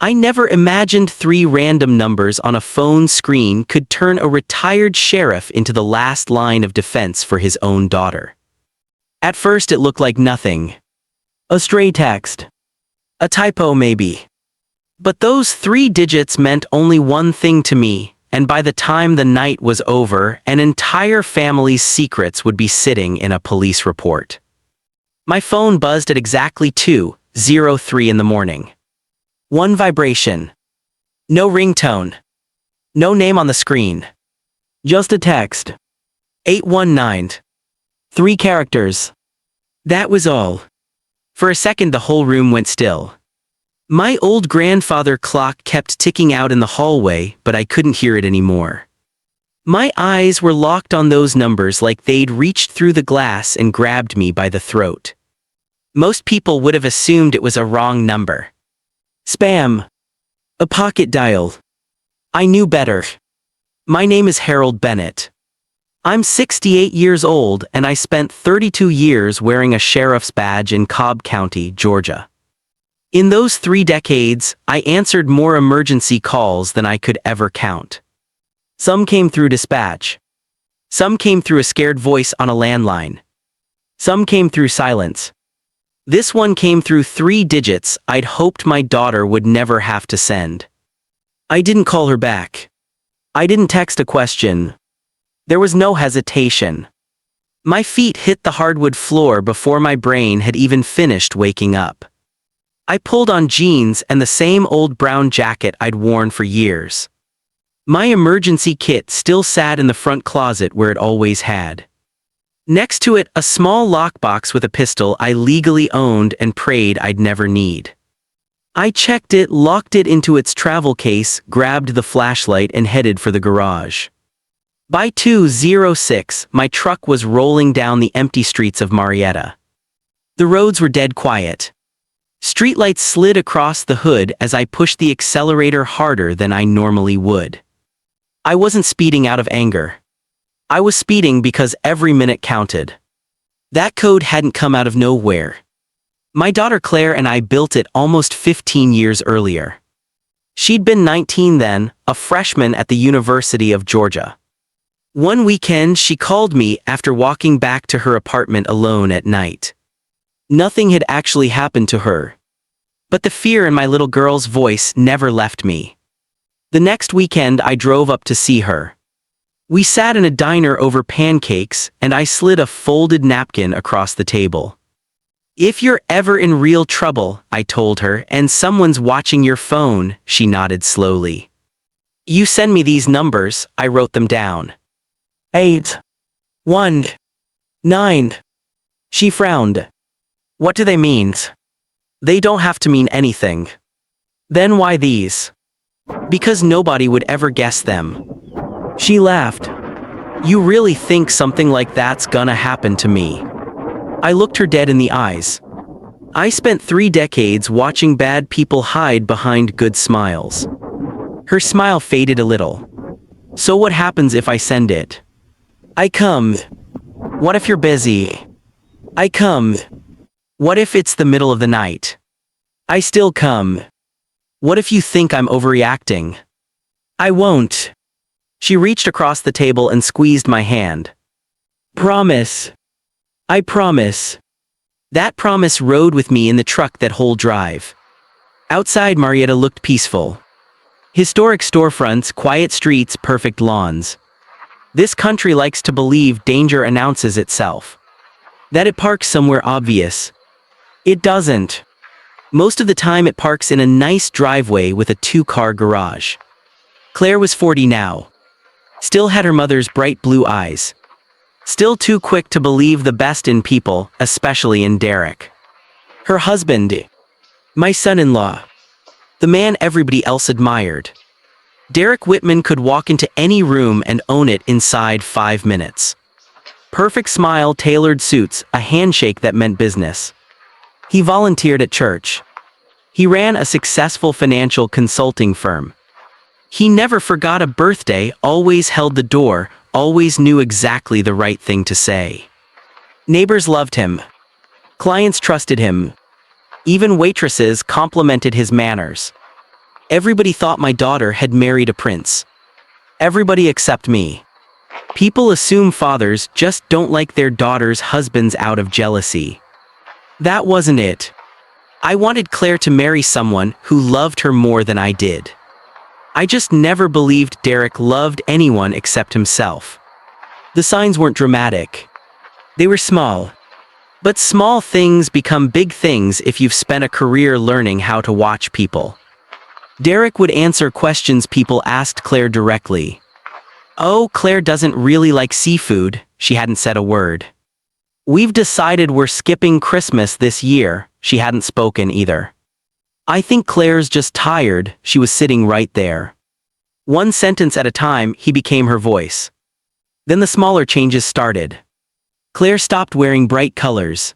I never imagined 3 random numbers on a phone screen could turn a retired sheriff into the last line of defense for his own daughter. At first it looked like nothing. A stray text. A typo maybe. But those 3 digits meant only one thing to me, and by the time the night was over, an entire family's secrets would be sitting in a police report. My phone buzzed at exactly 2:03 in the morning. 1 vibration. No ringtone. No name on the screen. Just a text. 819. 3 characters. That was all. For a second the whole room went still. My old grandfather clock kept ticking out in the hallway, but I couldn't hear it anymore. My eyes were locked on those numbers like they'd reached through the glass and grabbed me by the throat. Most people would have assumed it was a wrong number. Spam. A pocket dial. I knew better. My name is Harold Bennett. I'm 68 years old and I spent 32 years wearing a sheriff's badge in Cobb County, Georgia. In those 3 decades, I answered more emergency calls than I could ever count. Some came through dispatch. Some came through a scared voice on a landline. Some came through silence. This one came through 3 digits I'd hoped my daughter would never have to send. I didn't call her back. I didn't text a question. There was no hesitation. My feet hit the hardwood floor before my brain had even finished waking up. I pulled on jeans and the same old brown jacket I'd worn for years. My emergency kit still sat in the front closet where it always had. Next to it, a small lockbox with a pistol I legally owned and prayed I'd never need. I checked it, locked it into its travel case, grabbed the flashlight and headed for the garage. By 2:06, my truck was rolling down the empty streets of Marietta. The roads were dead quiet. Streetlights slid across the hood as I pushed the accelerator harder than I normally would. I wasn't speeding out of anger. I was speeding because every minute counted. That code hadn't come out of nowhere. My daughter Claire and I built it almost 15 years earlier. She'd been 19 then, a freshman at the University of Georgia. One weekend she called me after walking back to her apartment alone at night. Nothing had actually happened to her. But the fear in my little girl's voice never left me. The next weekend I drove up to see her. We sat in a diner over pancakes and I slid a folded napkin across the table. If you're ever in real trouble, I told her, and someone's watching your phone, she nodded slowly. You send me these numbers, I wrote them down. 8. 1. 9. She frowned. What do they mean? They don't have to mean anything. Then why these? Because nobody would ever guess them. She laughed. You really think something like that's gonna happen to me? I looked her dead in the eyes. I spent 3 decades watching bad people hide behind good smiles. Her smile faded a little. So what happens if I send it? I come. What if you're busy? I come. What if it's the middle of the night? I still come. What if you think I'm overreacting? I won't. She reached across the table and squeezed my hand. Promise. I promise. That promise rode with me in the truck that whole drive. Outside, Marietta looked peaceful. Historic storefronts, quiet streets, perfect lawns. This country likes to believe danger announces itself. That it parks somewhere obvious. It doesn't. Most of the time it parks in a nice driveway with a 2-car garage. Claire was 40 now. Still had her mother's bright blue eyes. Still too quick to believe the best in people, especially in Derek. Her husband. My son-in-law. The man everybody else admired. Derek Whitman could walk into any room and own it inside 5 minutes. Perfect smile, tailored suits, a handshake that meant business. He volunteered at church. He ran a successful financial consulting firm. He never forgot a birthday, always held the door, always knew exactly the right thing to say. Neighbors loved him. Clients trusted him. Even waitresses complimented his manners. Everybody thought my daughter had married a prince. Everybody except me. People assume fathers just don't like their daughters' husbands out of jealousy. That wasn't it. I wanted Claire to marry someone who loved her more than I did. I just never believed Derek loved anyone except himself. The signs weren't dramatic. They were small. But small things become big things if you've spent a career learning how to watch people. Derek would answer questions people asked Claire directly. Oh, Claire doesn't really like seafood, she hadn't said a word. We've decided we're skipping Christmas this year, she hadn't spoken either. I think Claire's just tired, she was sitting right there. One sentence at a time, he became her voice. Then the smaller changes started. Claire stopped wearing bright colors.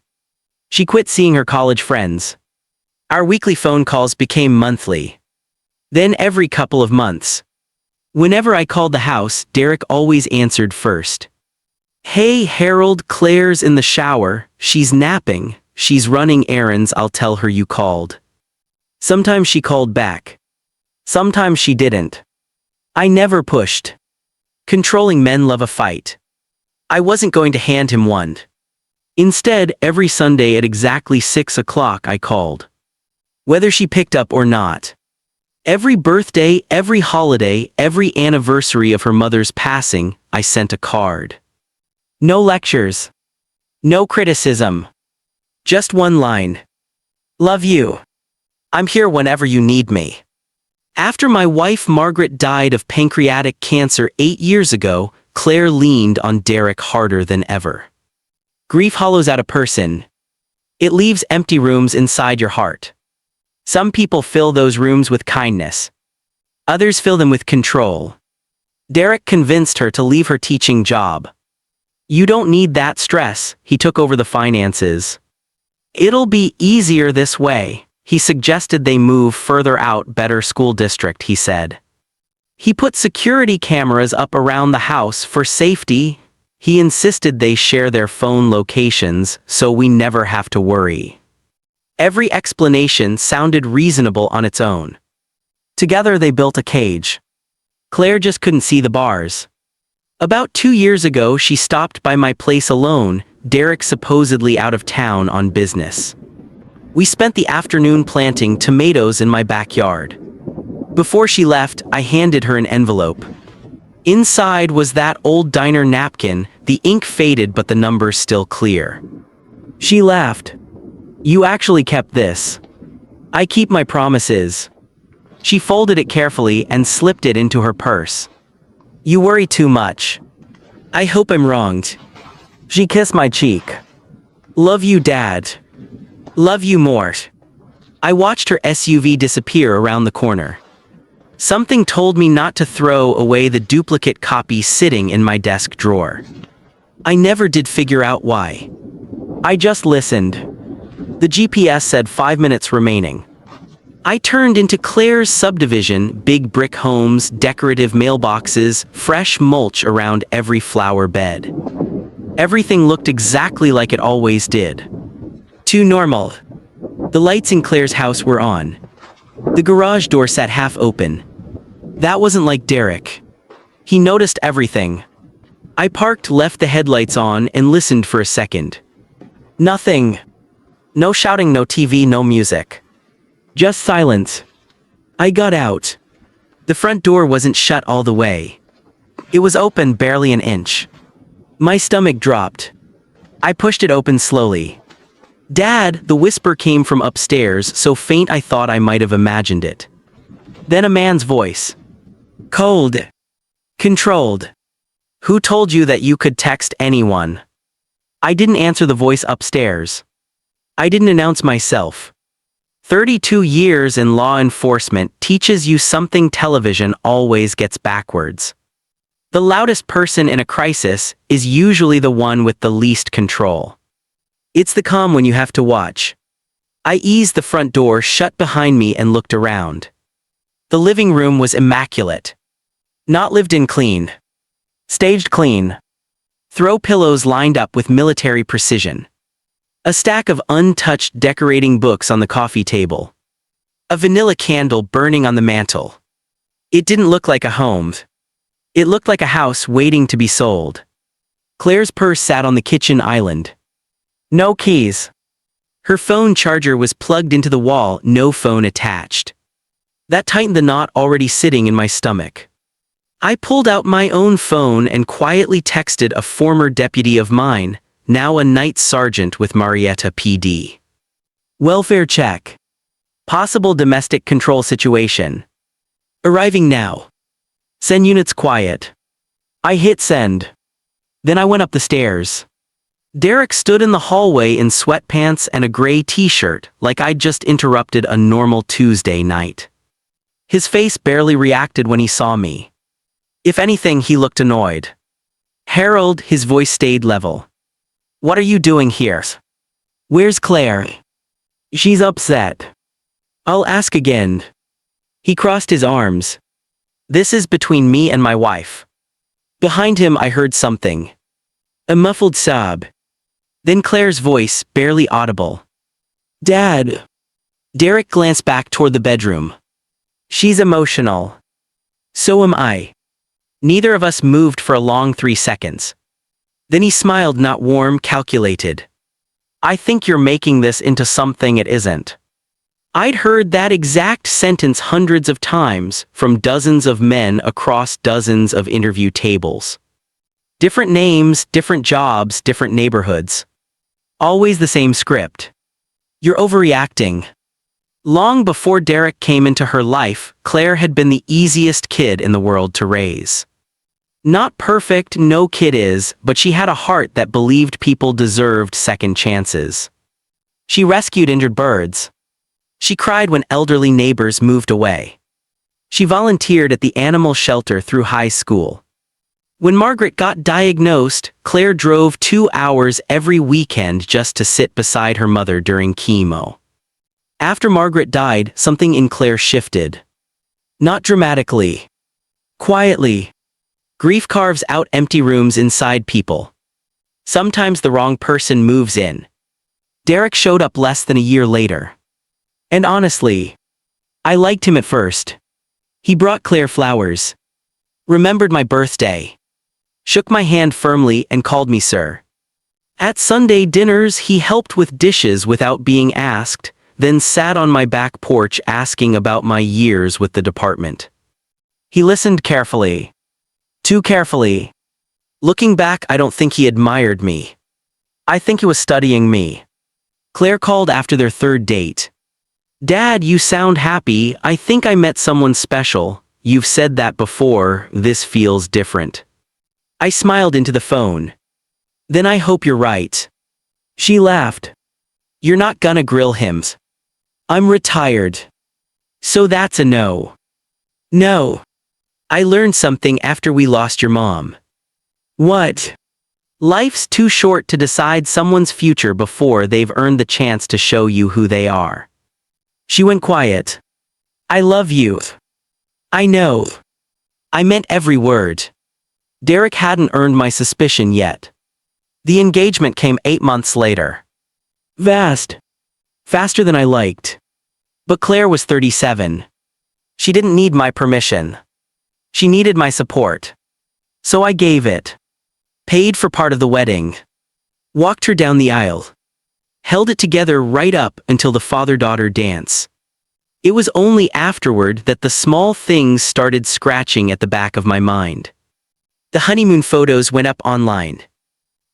She quit seeing her college friends. Our weekly phone calls became monthly. Then every couple of months. Whenever I called the house, Derek always answered first. Hey Harold, Claire's in the shower, she's napping, she's running errands, I'll tell her you called. Sometimes she called back. Sometimes she didn't. I never pushed. Controlling men love a fight. I wasn't going to hand him one. Instead, every Sunday at exactly 6 o'clock I called. Whether she picked up or not. Every birthday, every holiday, every anniversary of her mother's passing, I sent a card. No lectures. No criticism. Just one line. Love you. I'm here whenever you need me. After my wife Margaret died of pancreatic cancer 8 years ago, Claire leaned on Derek harder than ever. Grief hollows out a person. It leaves empty rooms inside your heart. Some people fill those rooms with kindness. Others fill them with control. Derek convinced her to leave her teaching job. You don't need that stress, he took over the finances. It'll be easier this way. He suggested they move further out, better school district, he said. He put security cameras up around the house for safety. He insisted they share their phone locations so we never have to worry. Every explanation sounded reasonable on its own. Together they built a cage. Claire just couldn't see the bars. About 2 years ago she stopped by my place alone, Derek supposedly out of town on business. We spent the afternoon planting tomatoes in my backyard. Before she left, I handed her an envelope. Inside was that old diner napkin, the ink faded but the numbers still clear. She laughed. You actually kept this. I keep my promises. She folded it carefully and slipped it into her purse. You worry too much. I hope I'm wronged. She kissed my cheek. Love you, Dad. Love you more. I watched her SUV disappear around the corner. Something told me not to throw away the duplicate copy sitting in my desk drawer. I never did figure out why. I just listened. The GPS said 5 minutes remaining. I turned into Claire's subdivision, big brick homes, decorative mailboxes, fresh mulch around every flower bed. Everything looked exactly like it always did. Too normal. The lights in Claire's house were on. The garage door sat half open. That wasn't like Derek. He noticed everything. I parked, left the headlights on, and listened for a second. Nothing. No shouting, no TV, no music. Just silence. I got out. The front door wasn't shut all the way. It was open barely an inch. My stomach dropped. I pushed it open slowly. Dad, the whisper came from upstairs, so faint I thought I might have imagined it. Then a man's voice. Cold. Controlled. Who told you that you could text anyone? I didn't answer the voice upstairs. I didn't announce myself. 32 years in law enforcement teaches you something television always gets backwards. The loudest person in a crisis is usually the one with the least control. It's the calm when you have to watch. I eased the front door shut behind me and looked around. The living room was immaculate. Not lived in clean. Staged clean. Throw pillows lined up with military precision. A stack of untouched decorating books on the coffee table. A vanilla candle burning on the mantel. It didn't look like a home. It looked like a house waiting to be sold. Claire's purse sat on the kitchen island. No keys. Her phone charger was plugged into the wall, no phone attached. That tightened the knot already sitting in my stomach. I pulled out my own phone and quietly texted a former deputy of mine, now a night sergeant with Marietta PD. Welfare check. Possible domestic control situation. Arriving now. Send units quiet. I hit send. Then I went up the stairs. Derek stood in the hallway in sweatpants and a gray t-shirt, like I'd just interrupted a normal Tuesday night. His face barely reacted when he saw me. If anything, he looked annoyed. Harold, his voice stayed level. What are you doing here? Where's Claire? She's upset. I'll ask again. He crossed his arms. This is between me and my wife. Behind him I heard something. A muffled sob. Then Claire's voice, barely audible. Dad. Derek glanced back toward the bedroom. She's emotional. So am I. Neither of us moved for a long 3 seconds. Then he smiled, not warm, calculated. I think you're making this into something it isn't. I'd heard that exact sentence hundreds of times from dozens of men across dozens of interview tables. Different names, different jobs, different neighborhoods. Always the same script. You're overreacting. Long before Derek came into her life, Claire had been the easiest kid in the world to raise. Not perfect, no kid is, but she had a heart that believed people deserved second chances. She rescued injured birds. She cried when elderly neighbors moved away. She volunteered at the animal shelter through high school. When Margaret got diagnosed, Claire drove 2 hours every weekend just to sit beside her mother during chemo. After Margaret died, something in Claire shifted. Not dramatically. Quietly. Grief carves out empty rooms inside people. Sometimes the wrong person moves in. Derek showed up less than a year later. And honestly, I liked him at first. He brought Claire flowers. Remembered my birthday. Shook my hand firmly and called me sir. At Sunday dinners he helped with dishes without being asked, then sat on my back porch asking about my years with the department. He listened carefully. Too carefully. Looking back, I don't think he admired me. I think he was studying me. Claire called after their third date. Dad, you sound happy. I think I met someone special. You've said that before. This feels different. I smiled into the phone. Then I hope you're right. She laughed. You're not gonna grill him. I'm retired. So that's a no. No. I learned something after we lost your mom. What? Life's too short to decide someone's future before they've earned the chance to show you who they are. She went quiet. I love you. I know. I meant every word. Derek hadn't earned my suspicion yet. The engagement came 8 months later. Fast. Faster than I liked. But Claire was 37. She didn't need my permission. She needed my support. So I gave it. Paid for part of the wedding. Walked her down the aisle. Held it together right up until the father-daughter dance. It was only afterward that the small things started scratching at the back of my mind. The honeymoon photos went up online.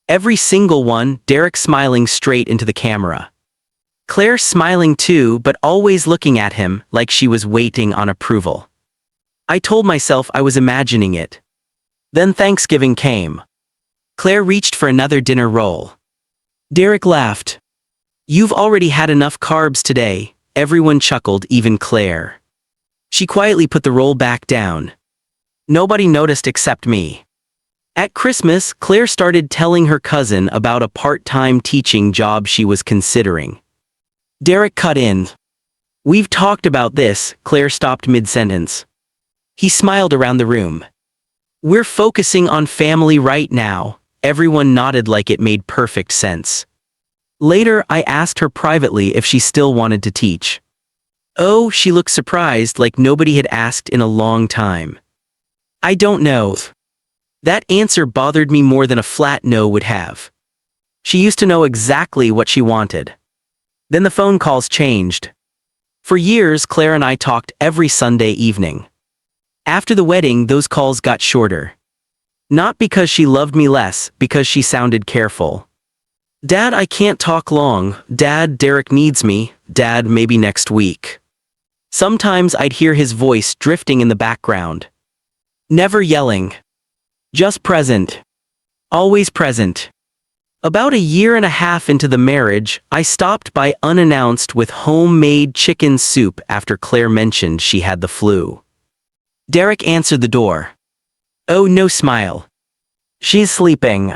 Every single one, Derek smiling straight into the camera. Claire smiling too, but always looking at him like she was waiting on approval. I told myself I was imagining it. Then Thanksgiving came. Claire reached for another dinner roll. Derek laughed. You've already had enough carbs today. Everyone chuckled, even Claire. She quietly put the roll back down. Nobody noticed except me. At Christmas, Claire started telling her cousin about a part-time teaching job she was considering. Derek cut in. We've talked about this. Claire stopped mid-sentence. He smiled around the room. We're focusing on family right now. Everyone nodded like it made perfect sense. Later, I asked her privately if she still wanted to teach. Oh, she looked surprised like nobody had asked in a long time. I don't know. That answer bothered me more than a flat no would have. She used to know exactly what she wanted. Then the phone calls changed. For years, Claire and I talked every Sunday evening. After the wedding, those calls got shorter. Not because she loved me less, because she sounded careful. Dad, I can't talk long. Dad, Derek needs me. Dad, maybe next week. Sometimes I'd hear his voice drifting in the background. Never yelling. Just present. Always present. About a year and a half into the marriage, I stopped by unannounced with homemade chicken soup after Claire mentioned she had the flu. Derek answered the door. Oh, no smile. She's sleeping.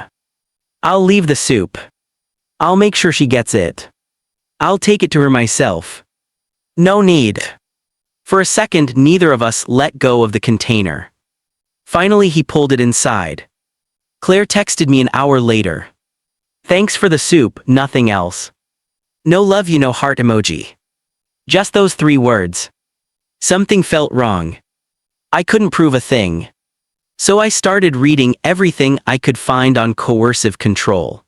I'll leave the soup. I'll make sure she gets it. I'll take it to her myself. No need. For a second, neither of us let go of the container. Finally, he pulled it inside. Claire texted me an hour later. Thanks for the soup, nothing else. No love you, no heart emoji. Just those 3 words. Something felt wrong. I couldn't prove a thing. So I started reading everything I could find on coercive control.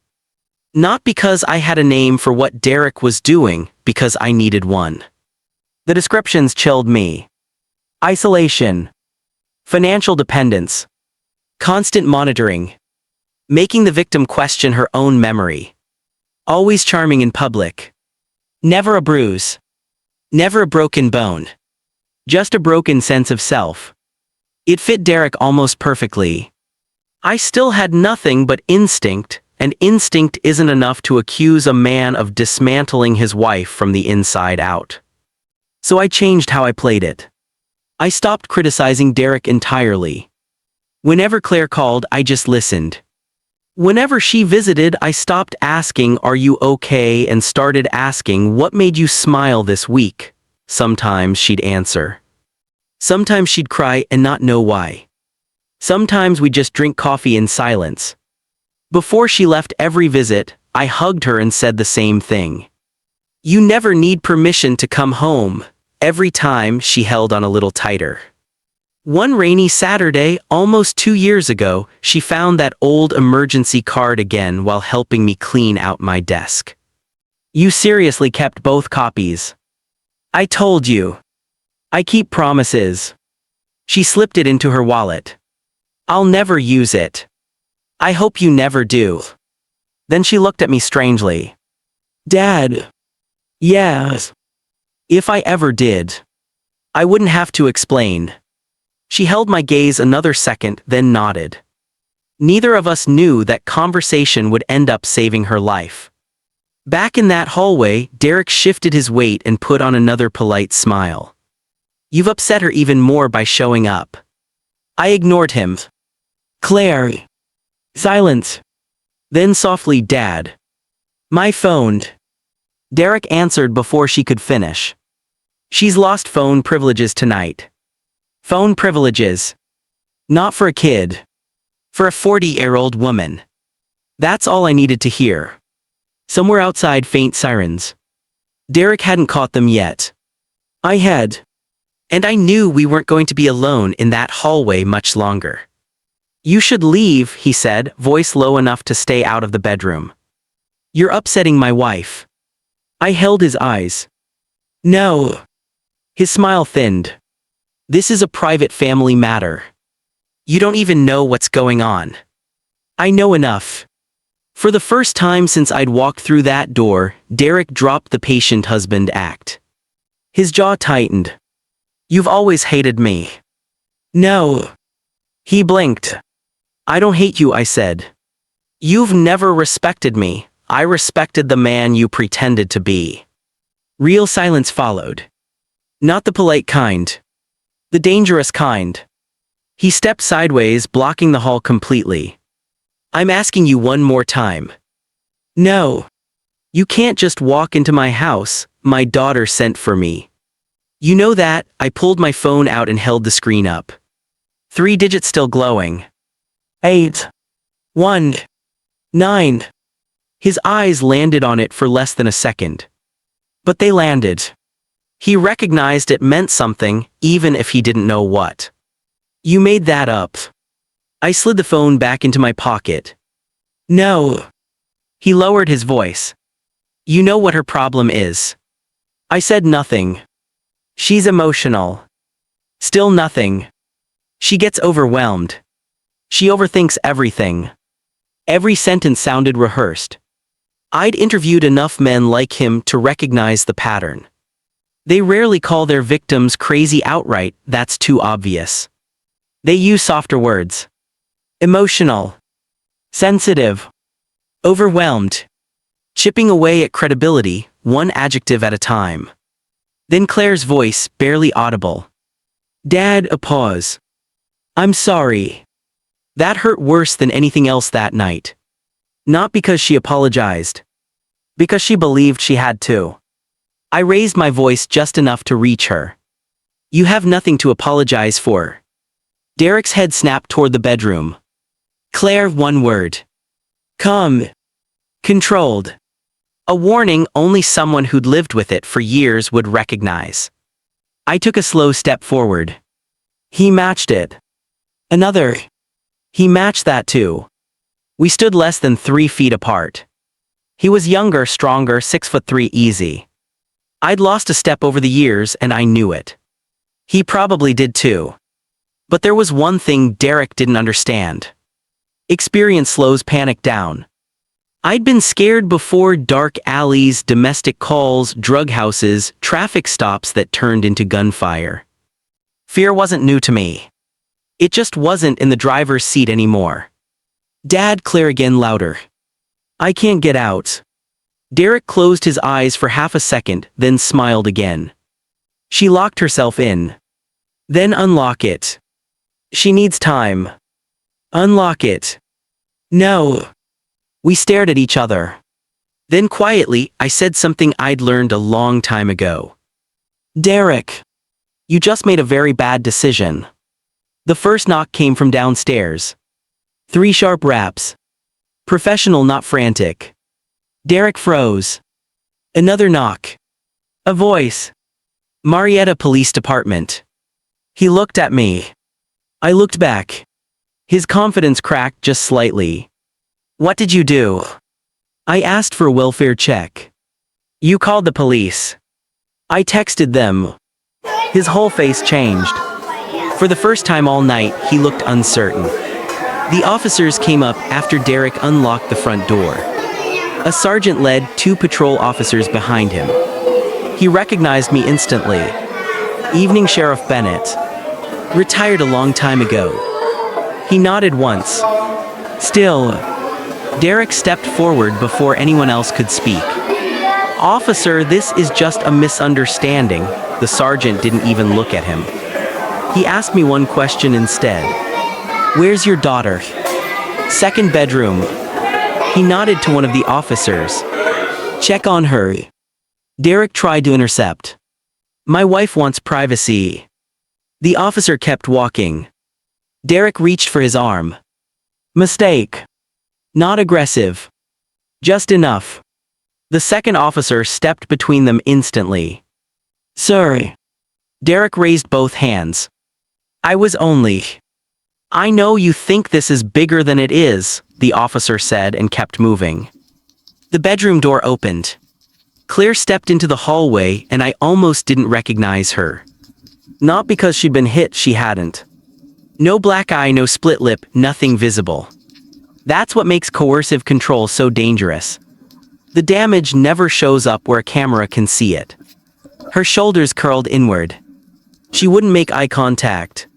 Not because I had a name for what Derek was doing, because I needed one. The descriptions chilled me. Isolation. Financial dependence. Constant monitoring. Making the victim question her own memory. Always charming in public. Never a bruise. Never a broken bone. Just a broken sense of self. It fit Derek almost perfectly. I still had nothing but instinct, and instinct isn't enough to accuse a man of dismantling his wife from the inside out. So I changed how I played it. I stopped criticizing Derek entirely. Whenever Claire called, I just listened. Whenever she visited, I stopped asking, "Are you okay?" and started asking, "What made you smile this week?" Sometimes she'd answer. Sometimes she'd cry and not know why. Sometimes we'd just drink coffee in silence. Before she left every visit, I hugged her and said the same thing. You never need permission to come home. Every time, she held on a little tighter. One rainy Saturday, almost 2 years ago, she found that old emergency card again while helping me clean out my desk. You seriously kept both copies? I told you. I keep promises. She slipped it into her wallet. I'll never use it. I hope you never do. Then she looked at me strangely. Dad. Yes. If I ever did, I wouldn't have to explain. She held my gaze another second, then nodded. Neither of us knew that conversation would end up saving her life. Back in that hallway, Derek shifted his weight and put on another polite smile. You've upset her even more by showing up. I ignored him. Claire. Silence. Then softly, Dad. My phone. Derek answered before she could finish. She's lost phone privileges tonight. Phone privileges. Not for a kid. For a 40-year-old woman. That's all I needed to hear. Somewhere outside, faint sirens. Derek hadn't caught them yet. I had. And I knew we weren't going to be alone in that hallway much longer. You should leave, he said, voice low enough to stay out of the bedroom. You're upsetting my wife. I held his eyes. No. His smile thinned. This is a private family matter. You don't even know what's going on. I know enough. For the first time since I'd walked through that door, Derek dropped the patient husband act. His jaw tightened. You've always hated me. No. He blinked. I don't hate you, I said. You've never respected me. I respected the man you pretended to be. Real silence followed. Not the polite kind. The dangerous kind. He stepped sideways, blocking the hall completely. I'm asking you one more time. No. You can't just walk into my house. My daughter sent for me. You know that. I pulled my phone out and held the screen up. 3 digits still glowing. 8. 1. 9. His eyes landed on it for less than a second. But they landed. He recognized it meant something, even if he didn't know what. You made that up. I slid the phone back into my pocket. No. He lowered his voice. You know what her problem is. I said nothing. She's emotional. Still nothing. She gets overwhelmed. She overthinks everything. Every sentence sounded rehearsed. I'd interviewed enough men like him to recognize the pattern. They rarely call their victims crazy outright, that's too obvious. They use softer words. Emotional. Sensitive. Overwhelmed. Chipping away at credibility, one adjective at a time. Then Claire's voice, barely audible. Dad, a pause. I'm sorry. That hurt worse than anything else that night. Not because she apologized. Because she believed she had to. I raised my voice just enough to reach her. You have nothing to apologize for. Derek's head snapped toward the bedroom. Claire, one word. Calm. Controlled. A warning only someone who'd lived with it for years would recognize. I took a slow step forward. He matched it. Another. He matched that too. We stood less than 3 feet apart. He was younger, stronger, 6'3" easy. I'd lost a step over the years and I knew it. He probably did too. But there was one thing Derek didn't understand. Experience slows panic down. I'd been scared before: dark alleys, domestic calls, drug houses, traffic stops that turned into gunfire. Fear wasn't new to me. It just wasn't in the driver's seat anymore. Dad, Claire again louder. I can't get out. Derek closed his eyes for half a second, then smiled again. She locked herself in. Then unlock it. She needs time. Unlock it. No. We stared at each other. Then quietly, I said something I'd learned a long time ago. Derek. You just made a very bad decision. The first knock came from downstairs. 3 sharp raps. Professional, not frantic. Derek froze. Another knock. A voice. Marietta Police Department. He looked at me. I looked back. His confidence cracked just slightly. What did you do? I asked for a welfare check. You called the police. I texted them. His whole face changed. For the first time all night, he looked uncertain. The officers came up after Derek unlocked the front door. A sergeant led 2 patrol officers behind him. He recognized me instantly. Evening Sheriff Bennett. Retired a long time ago. He nodded once. Still. Derek stepped forward before anyone else could speak. Officer, this is just a misunderstanding. The sergeant didn't even look at him. He asked me one question instead. Where's your daughter? 2nd bedroom. He nodded to one of the officers. Check on her. Derek tried to intercept. My wife wants privacy. The officer kept walking. Derek reached for his arm. Mistake. Not aggressive. Just enough. The second officer stepped between them instantly. Sir. Derek raised both hands. I was only. I know you think this is bigger than it is, the officer said and kept moving. The bedroom door opened. Claire stepped into the hallway and I almost didn't recognize her. Not because she'd been hit, she hadn't. No black eye, no split lip, nothing visible. That's what makes coercive control so dangerous. The damage never shows up where a camera can see it. Her shoulders curled inward. She wouldn't make eye contact.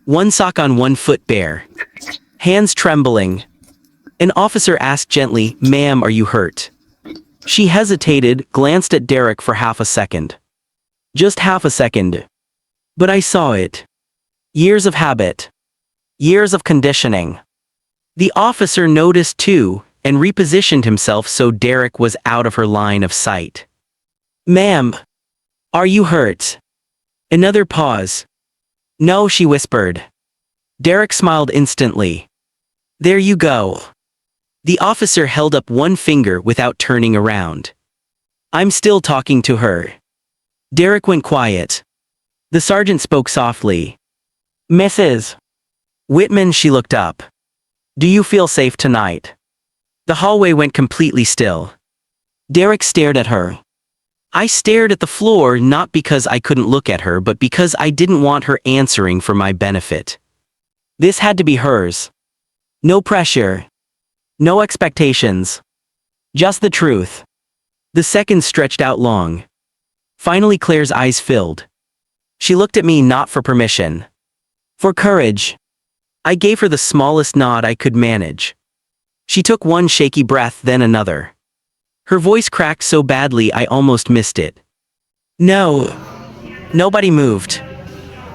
One sock on, one foot bare. Hands trembling. An officer asked gently, "Ma'am, are you hurt?" She hesitated, glanced at Derek for half a second. Just half a second. But I saw it. Years of habit. Years of conditioning. The officer noticed too, and repositioned himself so Derek was out of her line of sight. "Ma'am, are you hurt?" Another pause. "No," she whispered. Derek smiled instantly. "There you go." The officer held up one finger without turning around. "I'm still talking to her." Derek went quiet. The sergeant spoke softly. Mrs. Whitman, she looked up. Do you feel safe tonight? The hallway went completely still. Derek stared at her. I stared at the floor not because I couldn't look at her but because I didn't want her answering for my benefit. This had to be hers. No pressure. No expectations. Just the truth. The seconds stretched out long. Finally Claire's eyes filled. She looked at me not for permission. For courage. I gave her the smallest nod I could manage. She took one shaky breath, then another. Her voice cracked so badly I almost missed it. No. Nobody moved.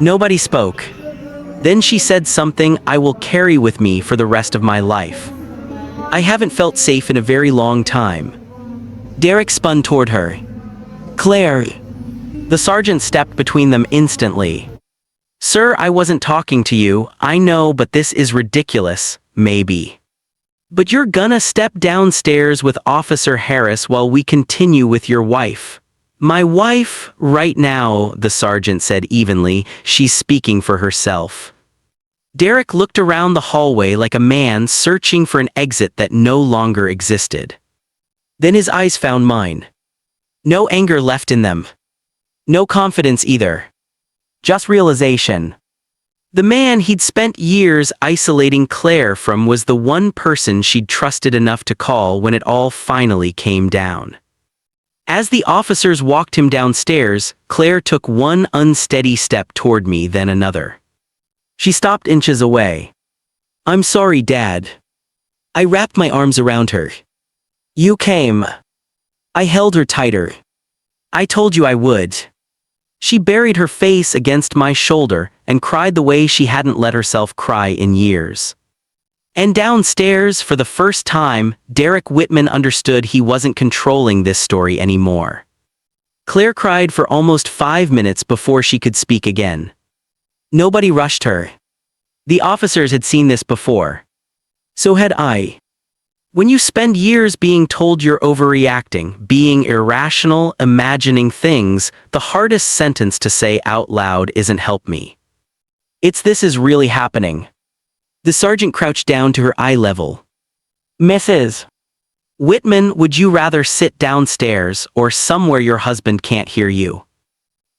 Nobody spoke. Then she said something I will carry with me for the rest of my life. I haven't felt safe in a very long time. Derek spun toward her. Claire. The sergeant stepped between them instantly. Sir, I wasn't talking to you, I know, but this is ridiculous, maybe. But you're gonna step downstairs with Officer Harris while we continue with your wife. My wife, right now, the sergeant said evenly, she's speaking for herself. Derek looked around the hallway like a man searching for an exit that no longer existed. Then his eyes found mine. No anger left in them. No confidence either. Just realization. The man he'd spent years isolating Claire from was the one person she'd trusted enough to call when it all finally came down. As the officers walked him downstairs, Claire took one unsteady step toward me, then another. She stopped inches away. I'm sorry, Dad. I wrapped my arms around her. You came. I held her tighter. I told you I would. She buried her face against my shoulder and cried the way she hadn't let herself cry in years. And downstairs, for the first time, Derek Whitman understood he wasn't controlling this story anymore. Claire cried for almost 5 minutes before she could speak again. Nobody rushed her. The officers had seen this before. So had I. When you spend years being told you're overreacting, being irrational, imagining things, the hardest sentence to say out loud isn't "help me." It's "this is really happening." The sergeant crouched down to her eye level. Mrs. Whitman, would you rather sit downstairs or somewhere your husband can't hear you?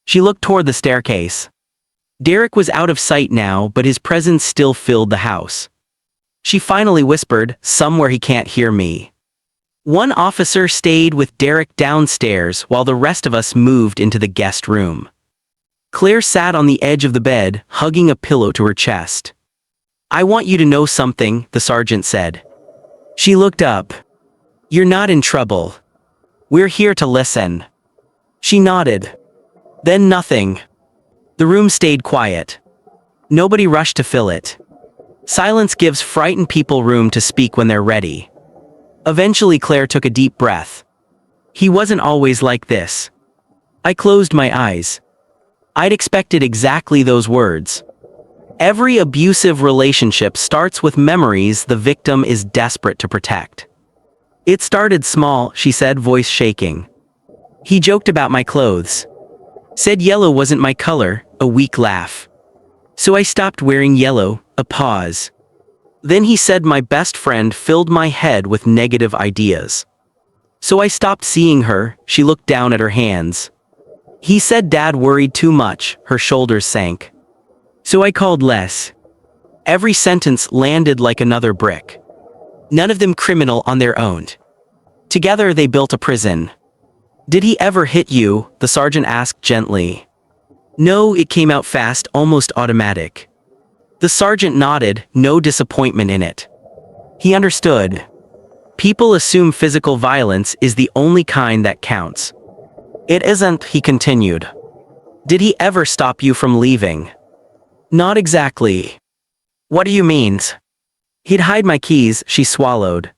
She looked toward the staircase. Derek was out of sight now, but his presence still filled the house. She finally whispered, somewhere he can't hear me. One officer stayed with Derek downstairs while the rest of us moved into the guest room. Claire sat on the edge of the bed, hugging a pillow to her chest. I want you to know something, the sergeant said. She looked up. You're not in trouble. We're here to listen. She nodded. Then nothing. The room stayed quiet. Nobody rushed to fill it. Silence gives frightened people room to speak when they're ready. Eventually Claire took a deep breath. He wasn't always like this. I closed my eyes. I'd expected exactly those words. Every abusive relationship starts with memories the victim is desperate to protect. It started small, she said, voice shaking. He joked about my clothes. Said yellow wasn't my color, a weak laugh. So I stopped wearing yellow, a pause. Then he said my best friend filled my head with negative ideas. So I stopped seeing her, she looked down at her hands. He said Dad worried too much, her shoulders sank. So I called less. Every sentence landed like another brick. None of them criminal on their own. Together they built a prison. Did he ever hit you? The sergeant asked gently. No, it came out fast, almost automatic. The sergeant nodded, no disappointment in it. He understood. People assume physical violence is the only kind that counts. It isn't, he continued. Did he ever stop you from leaving? Not exactly. What do you mean? He'd hide my keys, she swallowed.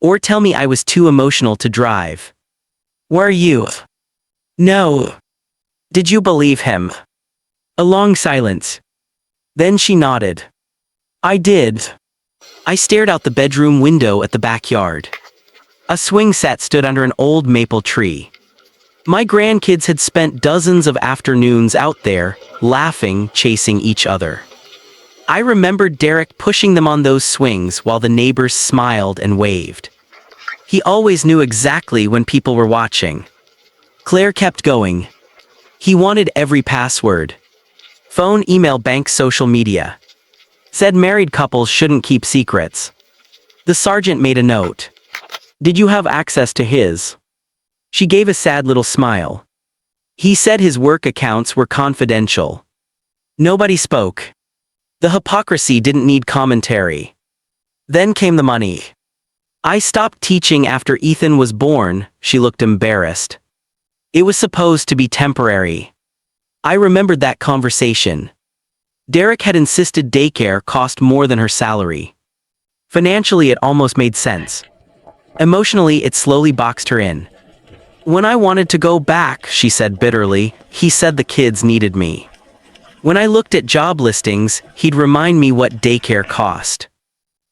Or tell me I was too emotional to drive. Were you? No. Did you believe him? A long silence. Then she nodded. I did. I stared out the bedroom window at the backyard. A swing set stood under an old maple tree. My grandkids had spent dozens of afternoons out there, laughing, chasing each other. I remembered Derek pushing them on those swings while the neighbors smiled and waved. He always knew exactly when people were watching. Claire kept going. He wanted every password. Phone, email, bank, social media. Said married couples shouldn't keep secrets. The sergeant made a note. Did you have access to his? She gave a sad little smile. He said his work accounts were confidential. Nobody spoke. The hypocrisy didn't need commentary. Then came the money. I stopped teaching after Ethan was born. She looked embarrassed. It was supposed to be temporary. I remembered that conversation. Derek had insisted daycare cost more than her salary. Financially, it almost made sense. Emotionally, it slowly boxed her in. When I wanted to go back, she said bitterly, he said the kids needed me. When I looked at job listings, he'd remind me what daycare cost.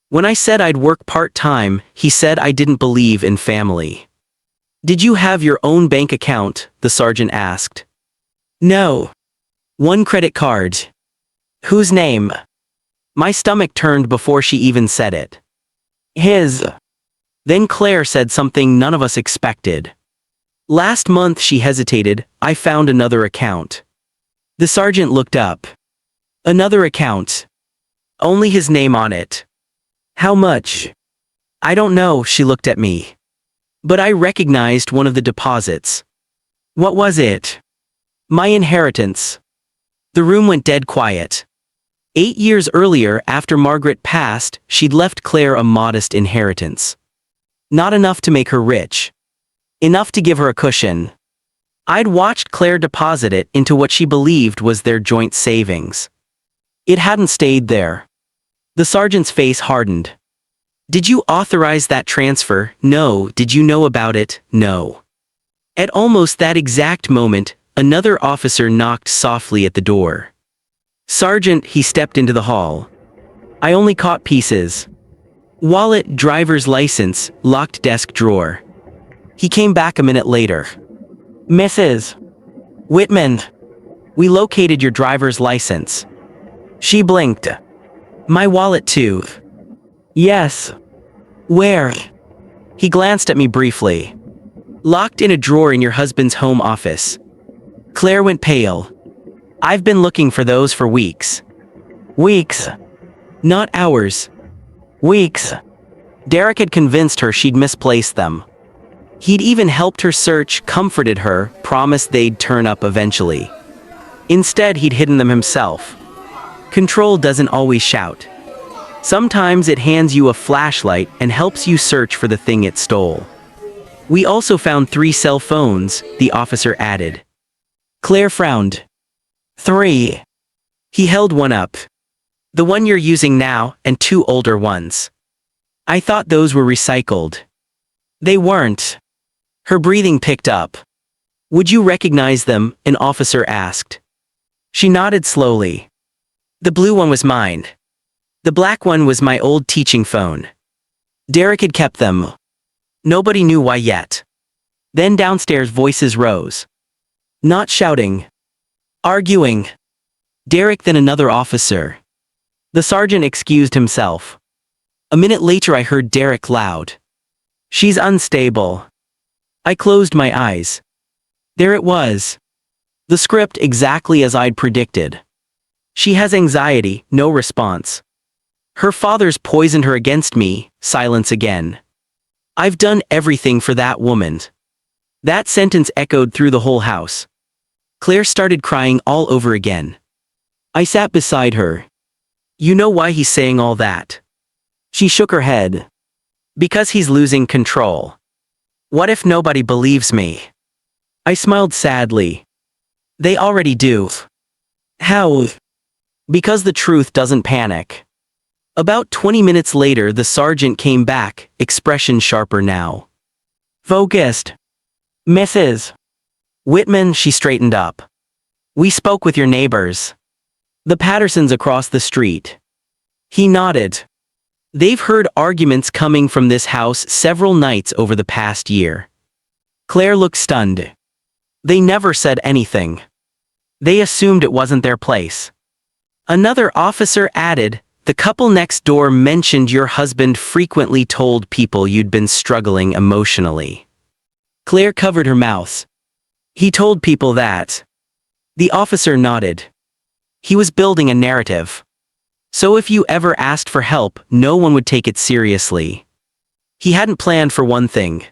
When I said I'd work part-time, he said I didn't believe in family. Did you have your own bank account? The sergeant asked. No. One credit card. Whose name? My stomach turned before she even said it. His. Then Claire said something none of us expected. Last month, she hesitated, I found another account. The sergeant looked up. Another account. Only his name on it. How much? I don't know, she looked at me. But I recognized one of the deposits. What was it? My inheritance. The room went dead quiet. 8 years earlier, after Margaret passed, she'd left Claire a modest inheritance. Not enough to make her rich. Enough to give her a cushion. I'd watched Claire deposit it into what she believed was their joint savings. It hadn't stayed there. The sergeant's face hardened. Did you authorize that transfer? No. Did you know about it? No. At almost that exact moment, another officer knocked softly at the door. Sergeant, he stepped into the hall. I only caught pieces. Wallet, driver's license, locked desk drawer. He came back a minute later. Mrs. Whitman, we located your driver's license. She blinked. My wallet too. Yes. Where? He glanced at me briefly. Locked in a drawer in your husband's home office. Claire went pale. I've been looking for those for weeks. Weeks. Not hours. Weeks. Derek had convinced her she'd misplaced them. He'd even helped her search, comforted her, promised they'd turn up eventually. Instead, he'd hidden them himself. Control doesn't always shout. Sometimes it hands you a flashlight and helps you search for the thing it stole. We also found 3 cell phones, the officer added. Claire frowned. 3. He held one up. The one you're using now, and 2 older ones. I thought those were recycled. They weren't. Her breathing picked up. Would you recognize them? An officer asked. She nodded slowly. The blue one was mine. The black one was my old teaching phone. Derek had kept them. Nobody knew why yet. Then downstairs voices rose. Not shouting. Arguing. Derek, then another officer. The sergeant excused himself. A minute later I heard Derek loud. She's unstable. I closed my eyes. There it was. The script exactly as I'd predicted. She has anxiety, no response. Her father's poisoned her against me, silence again. I've done everything for that woman. That sentence echoed through the whole house. Claire started crying all over again. I sat beside her. You know why he's saying all that? She shook her head. Because he's losing control. What if nobody believes me? I smiled sadly. They already do. How? Because the truth doesn't panic. About 20 minutes later, the sergeant came back, expression sharper now. Focused. Mrs. Whitman, she straightened up. We spoke with your neighbors. The Pattersons across the street. He nodded. They've heard arguments coming from this house several nights over the past year. Claire looked stunned. They never said anything. They assumed it wasn't their place. Another officer added, "The couple next door mentioned your husband frequently told people you'd been struggling emotionally." Claire covered her mouth. "He told people that." The officer nodded. "He was building a narrative. So if you ever asked for help, no one would take it seriously. He hadn't planned for one thing.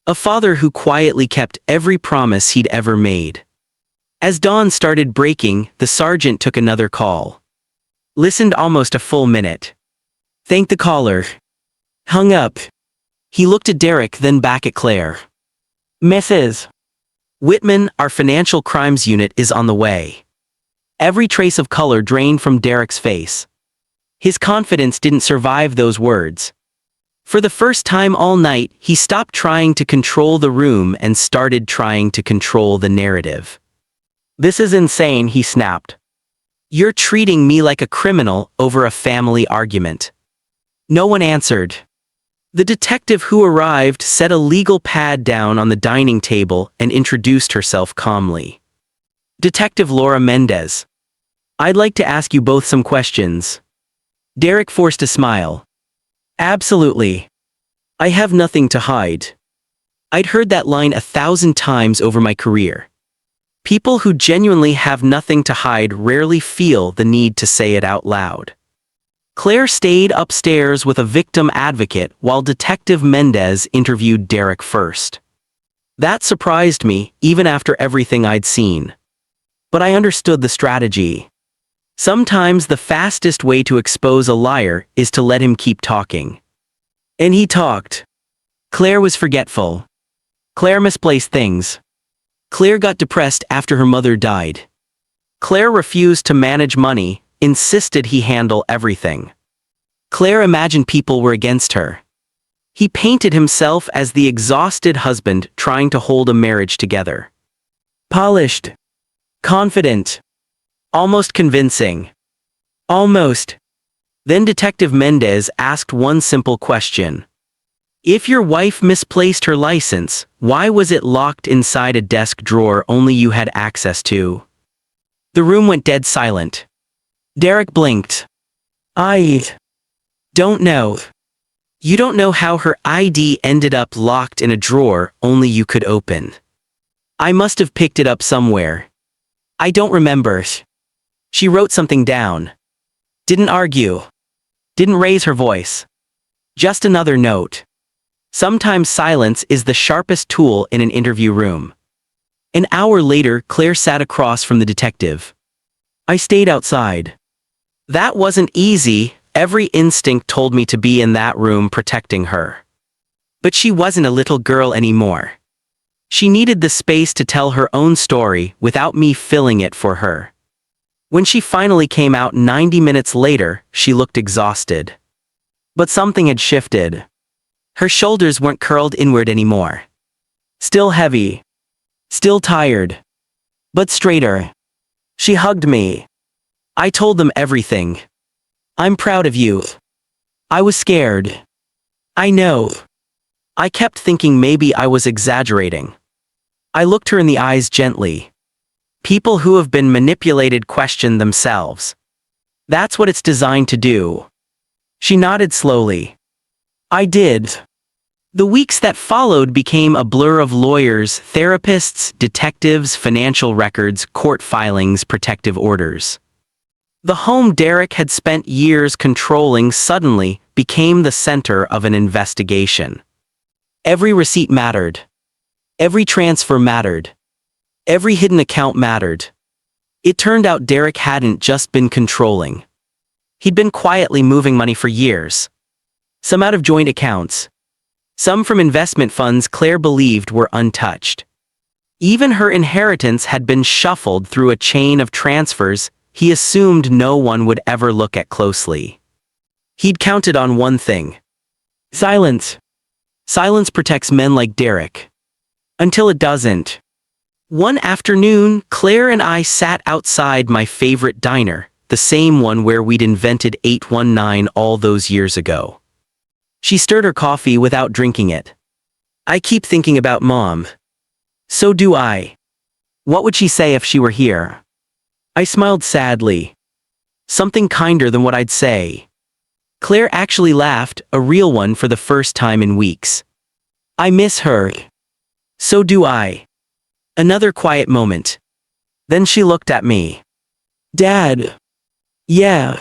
A father who quietly kept every promise he'd ever made." As dawn started breaking, the sergeant took another call. Listened almost a full minute. Thanked the caller. Hung up. He looked at Derek, then back at Claire. "Mrs. Whitman, our financial crimes unit is on the way." Every trace of color drained from Derek's face. His confidence didn't survive those words. For the first time all night, he stopped trying to control the room and started trying to control the narrative. "This is insane," he snapped. "You're treating me like a criminal over a family argument." No one answered. The detective who arrived set a legal pad down on the dining table and introduced herself calmly. "Detective Laura Mendez. I'd like to ask you both some questions." Derek forced a smile. "Absolutely. I have nothing to hide." I'd heard that line 1,000 times over my career. People who genuinely have nothing to hide rarely feel the need to say it out loud. Claire stayed upstairs with a victim advocate while Detective Mendez interviewed Derek first. That surprised me, even after everything I'd seen. But I understood the strategy. Sometimes the fastest way to expose a liar is to let him keep talking. And he talked. Claire was forgetful. Claire misplaced things. Claire got depressed after her mother died. Claire refused to manage money, insisted he handle everything. Claire imagined people were against her. He painted himself as the exhausted husband trying to hold a marriage together. Polished. Confident. Almost convincing. Almost. Then Detective Mendez asked one simple question. If your wife misplaced her license, why was it locked inside a desk drawer only you had access to? The room went dead silent. Derek blinked. I don't know. You don't know how her ID ended up locked in a drawer only you could open. I must have picked it up somewhere. I don't remember. She wrote something down. Didn't argue. Didn't raise her voice. Just another note. Sometimes silence is the sharpest tool in an interview room. An hour later, Claire sat across from the detective. I stayed outside. That wasn't easy. Every instinct told me to be in that room protecting her. But she wasn't a little girl anymore. She needed the space to tell her own story without me filling it for her. When she finally came out 90 minutes later, she looked exhausted. But something had shifted. Her shoulders weren't curled inward anymore. Still heavy. Still tired. But straighter. She hugged me. I told them everything. I'm proud of you. I was scared. I know. I kept thinking maybe I was exaggerating. I looked her in the eyes gently. People who have been manipulated question themselves. That's what it's designed to do. She nodded slowly. I did. The weeks that followed became a blur of lawyers, therapists, detectives, financial records, court filings, protective orders. The home Derek had spent years controlling suddenly became the center of an investigation. Every receipt mattered. Every transfer mattered. Every hidden account mattered. It turned out Derek hadn't just been controlling. He'd been quietly moving money for years. Some out of joint accounts. Some from investment funds Claire believed were untouched. Even her inheritance had been shuffled through a chain of transfers he assumed no one would ever look at closely. He'd counted on one thing. Silence. Silence protects men like Derek. Until it doesn't. One afternoon, Claire and I sat outside my favorite diner, the same one where we'd invented 819 all those years ago. She stirred her coffee without drinking it. I keep thinking about Mom. So do I. What would she say if she were here? I smiled sadly. Something kinder than what I'd say. Claire actually laughed, a real one for the first time in weeks. I miss her. So do I. Another quiet moment. Then she looked at me. Dad. Yeah.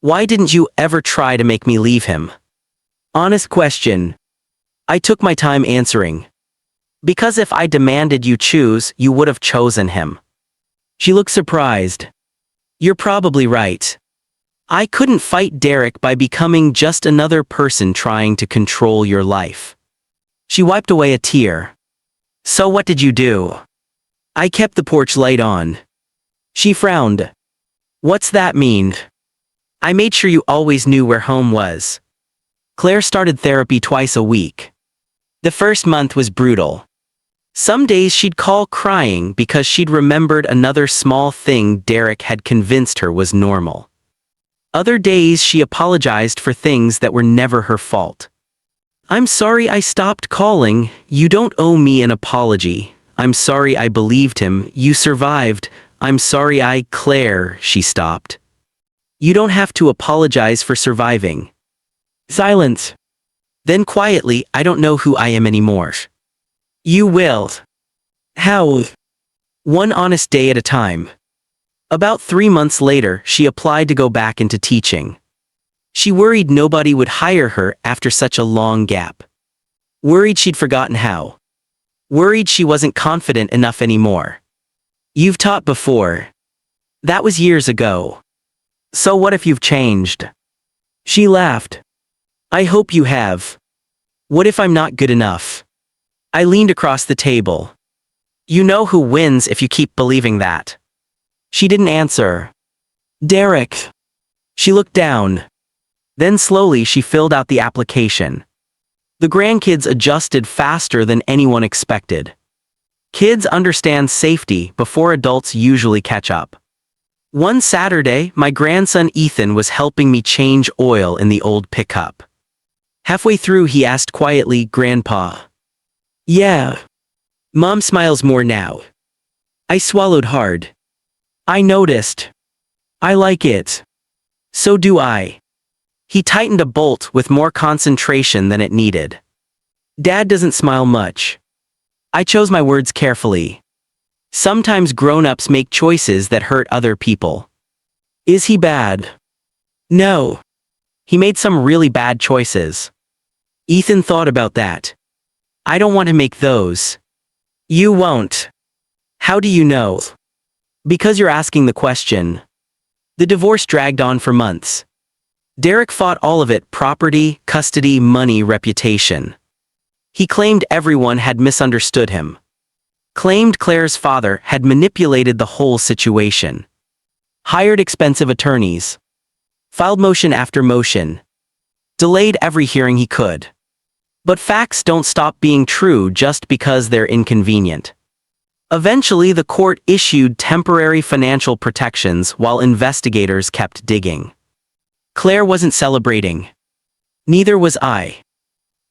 Why didn't you ever try to make me leave him? Honest question. I took my time answering. Because if I demanded you choose, you would have chosen him. She looked surprised. You're probably right. I couldn't fight Derek by becoming just another person trying to control your life. She wiped away a tear. So what did you do? I kept the porch light on. She frowned. What's that mean? I made sure you always knew where home was. Claire started therapy twice a week. The first month was brutal. Some days she'd call crying because she'd remembered another small thing Derek had convinced her was normal. Other days she apologized for things that were never her fault. I'm sorry I stopped calling. You don't owe me an apology. I'm sorry I believed him. You survived. I'm sorry Claire, she stopped. You don't have to apologize for surviving. Silence. Then quietly, I don't know who I am anymore. You will. How? One honest day at a time. About 3 months later, she applied to go back into teaching. She worried nobody would hire her after such a long gap. Worried she'd forgotten how. Worried she wasn't confident enough anymore. You've taught before. That was years ago. So what if you've changed? She laughed. I hope you have. What if I'm not good enough? I leaned across the table. You know who wins if you keep believing that. She didn't answer. Derek. She looked down. Then slowly she filled out the application. The grandkids adjusted faster than anyone expected. Kids understand safety before adults usually catch up. One Saturday, my grandson Ethan was helping me change oil in the old pickup. Halfway through he asked quietly, Grandpa. Yeah. Mom smiles more now. I swallowed hard. I noticed. I like it. So do I. He tightened a bolt with more concentration than it needed. Dad doesn't smile much. I chose my words carefully. Sometimes grown-ups make choices that hurt other people. Is he bad? No. He made some really bad choices. Ethan thought about that. I don't want to make those. You won't. How do you know? Because you're asking the question. The divorce dragged on for months. Derek fought all of it: property, custody, money, reputation. He claimed everyone had misunderstood him. Claimed Claire's father had manipulated the whole situation. Hired expensive attorneys. Filed motion after motion. Delayed every hearing he could. But facts don't stop being true just because they're inconvenient. Eventually, the court issued temporary financial protections while investigators kept digging. Claire wasn't celebrating. Neither was I.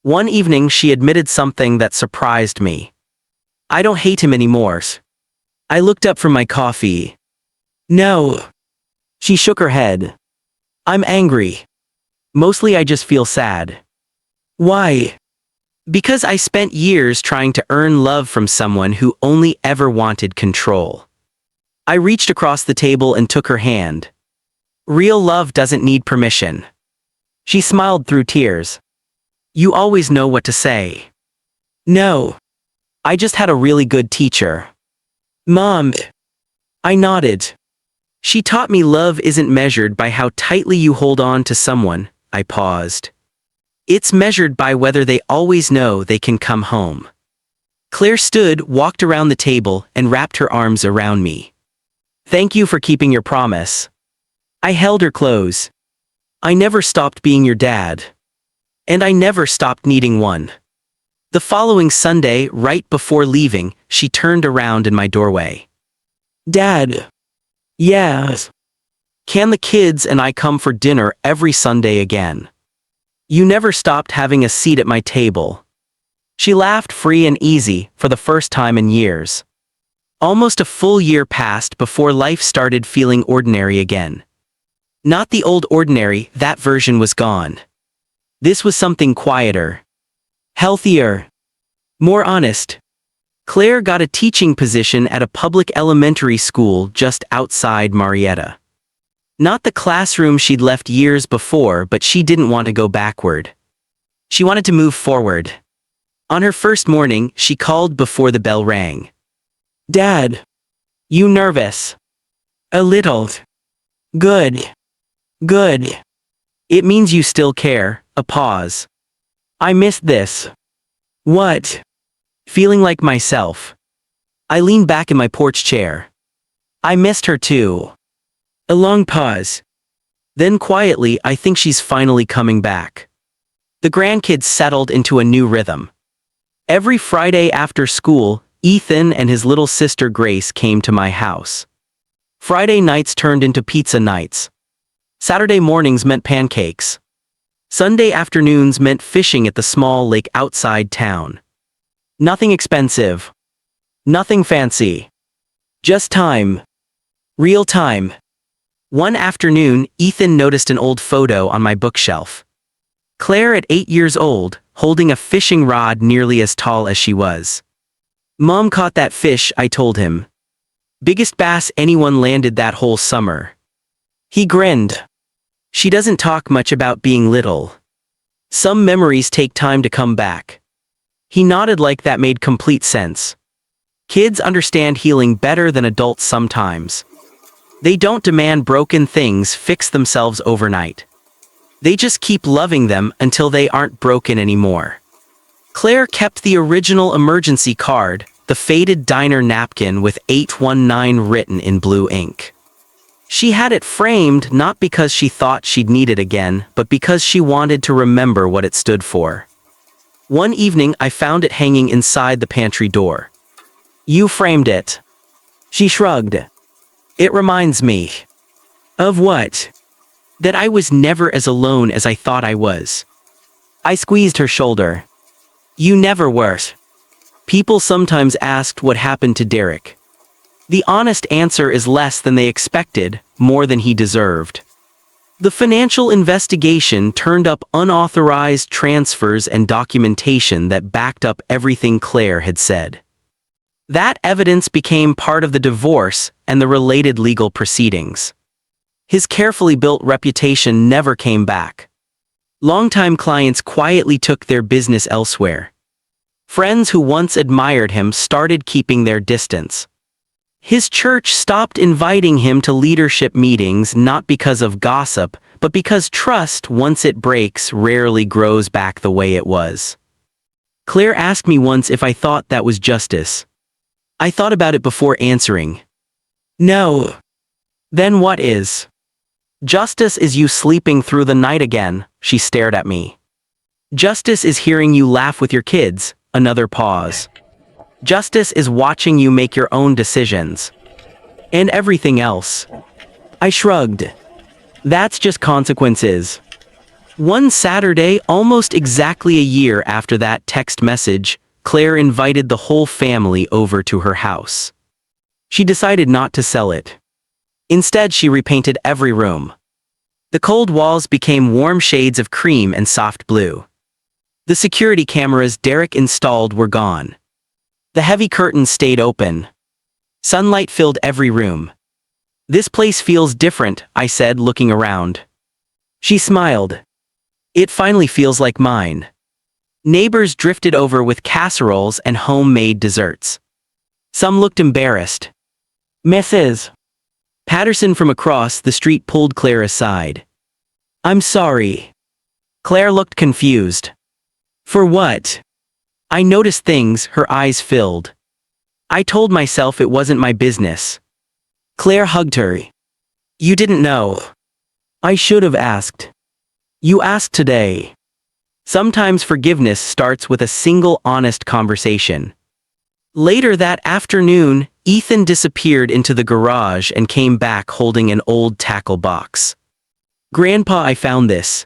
One evening she admitted something that surprised me. I don't hate him anymore. I looked up from my coffee. No. She shook her head. I'm angry. Mostly I just feel sad. Why? Because I spent years trying to earn love from someone who only ever wanted control. I reached across the table and took her hand. Real love doesn't need permission. She smiled through tears. You always know what to say. No. I just had a really good teacher. Mom. I nodded. She taught me love isn't measured by how tightly you hold on to someone. I paused. It's measured by whether they always know they can come home. Claire stood, walked around the table, and wrapped her arms around me. Thank you for keeping your promise. I held her close. I never stopped being your dad. And I never stopped needing one. The following Sunday, right before leaving, she turned around in my doorway. Dad. Yes. Can the kids and I come for dinner every Sunday again? You never stopped having a seat at my table. She laughed free and easy for the first time in years. Almost a full year passed before life started feeling ordinary again. Not the old ordinary, that version was gone. This was something quieter. Healthier. More honest. Claire got a teaching position at a public elementary school just outside Marietta. Not the classroom she'd left years before, but she didn't want to go backward. She wanted to move forward. On her first morning, she called before the bell rang. "Dad. You nervous?" "A little." "Good. Good. It means you still care." A pause. "I missed this." "What?" "Feeling like myself." I leaned back in my porch chair. "I missed her too." A long pause. Then quietly, "I think she's finally coming back." The grandkids settled into a new rhythm. Every Friday after school, Ethan and his little sister Grace came to my house. Friday nights turned into pizza nights. Saturday mornings meant pancakes. Sunday afternoons meant fishing at the small lake outside town. Nothing expensive. Nothing fancy. Just time. Real time. One afternoon, Ethan noticed an old photo on my bookshelf. Claire at 8 years old, holding a fishing rod nearly as tall as she was. "Mom caught that fish," I told him. "Biggest bass anyone landed that whole summer." He grinned. "She doesn't talk much about being little. Some memories take time to come back." He nodded like that made complete sense. Kids understand healing better than adults sometimes. They don't demand broken things fix themselves overnight. They just keep loving them until they aren't broken anymore. Claire kept the original emergency card, the faded diner napkin with 819 written in blue ink. She had it framed not because she thought she'd need it again, but because she wanted to remember what it stood for. One evening I found it hanging inside the pantry door. "You framed it." She shrugged. "It reminds me." "Of what?" "That I was never as alone as I thought I was." I squeezed her shoulder. "You never were." People sometimes asked what happened to Derek. The honest answer is less than they expected, more than he deserved. The financial investigation turned up unauthorized transfers and documentation that backed up everything Claire had said. That evidence became part of the divorce and the related legal proceedings. His carefully built reputation never came back. Longtime clients quietly took their business elsewhere. Friends who once admired him started keeping their distance. His church stopped inviting him to leadership meetings not because of gossip, but because trust, once it breaks, rarely grows back the way it was. Claire asked me once if I thought that was justice. I thought about it before answering. "No." "Then what is?" "Justice is you sleeping through the night again." She stared at me. "Justice is hearing you laugh with your kids." Another pause. "Justice is watching you make your own decisions." "And everything else." I shrugged. "That's just consequences." One Saturday, almost exactly a year after that text message, Claire invited the whole family over to her house. She decided not to sell it. Instead, she repainted every room. The cold walls became warm shades of cream and soft blue. The security cameras Derek installed were gone. The heavy curtains stayed open. Sunlight filled every room. "This place feels different," I said, looking around. She smiled. "It finally feels like mine." Neighbors drifted over with casseroles and homemade desserts. Some looked embarrassed. "Mrs. Patterson from across the street pulled Claire aside. "I'm sorry." Claire looked confused. "For what?" I noticed things, her eyes filled. I told myself it wasn't my business. Claire hugged her. "You didn't know." "I should have asked." "You asked today." Sometimes forgiveness starts with a single honest conversation. Later that afternoon, Ethan disappeared into the garage and came back holding an old tackle box. "Grandpa, I found this."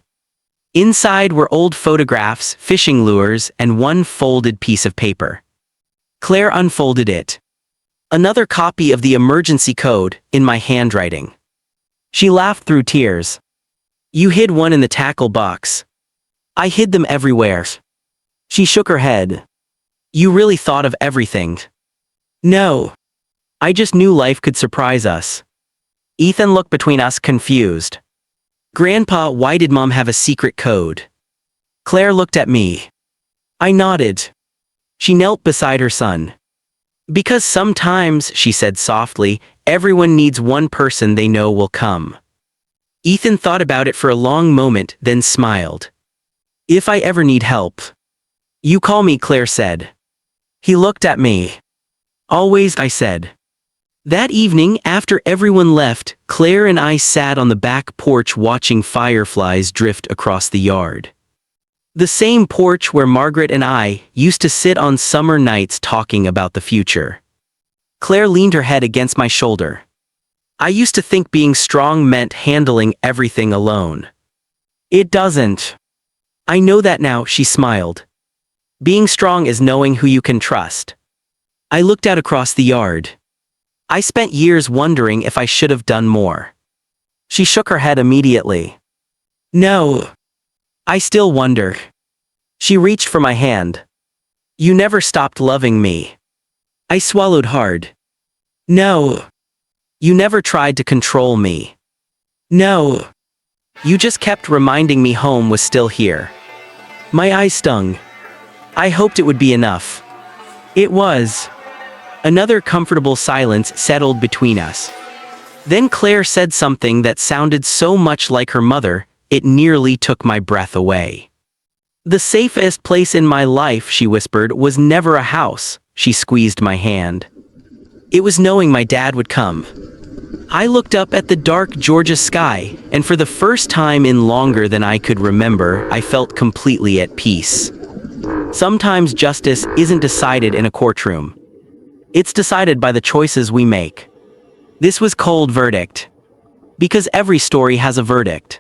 Inside were old photographs, fishing lures, and one folded piece of paper. Claire unfolded it. Another copy of the emergency code, in my handwriting. She laughed through tears. You hid one in the tackle box. I hid them everywhere. She shook her head. You really thought of everything. No. I just knew life could surprise us. Ethan looked between us confused. Grandpa, why did Mom have a secret code? Claire looked at me. I nodded. She knelt beside her son. Because sometimes, she said softly, everyone needs one person they know will come. Ethan thought about it for a long moment, then smiled. If I ever need help. You call me, Claire said. He looked at me. Always, I said. That evening, after everyone left, Claire and I sat on the back porch watching fireflies drift across the yard. The same porch where Margaret and I used to sit on summer nights talking about the future. Claire leaned her head against my shoulder. I used to think being strong meant handling everything alone. It doesn't. I know that now, she smiled. Being strong is knowing who you can trust. I looked out across the yard. I spent years wondering if I should have done more. She shook her head immediately. No. I still wonder. She reached for my hand. You never stopped loving me. I swallowed hard. No. You never tried to control me. No. You just kept reminding me home was still here. My eyes stung. I hoped it would be enough. It was. Another comfortable silence settled between us. Then Claire said something that sounded so much like her mother, it nearly took my breath away. The safest place in my life, she whispered, was never a house. She squeezed my hand. It was knowing my dad would come. I looked up at the dark Georgia sky, and for the first time in longer than I could remember, I felt completely at peace. Sometimes justice isn't decided in a courtroom. It's decided by the choices we make. This was cold verdict. Because every story has a verdict.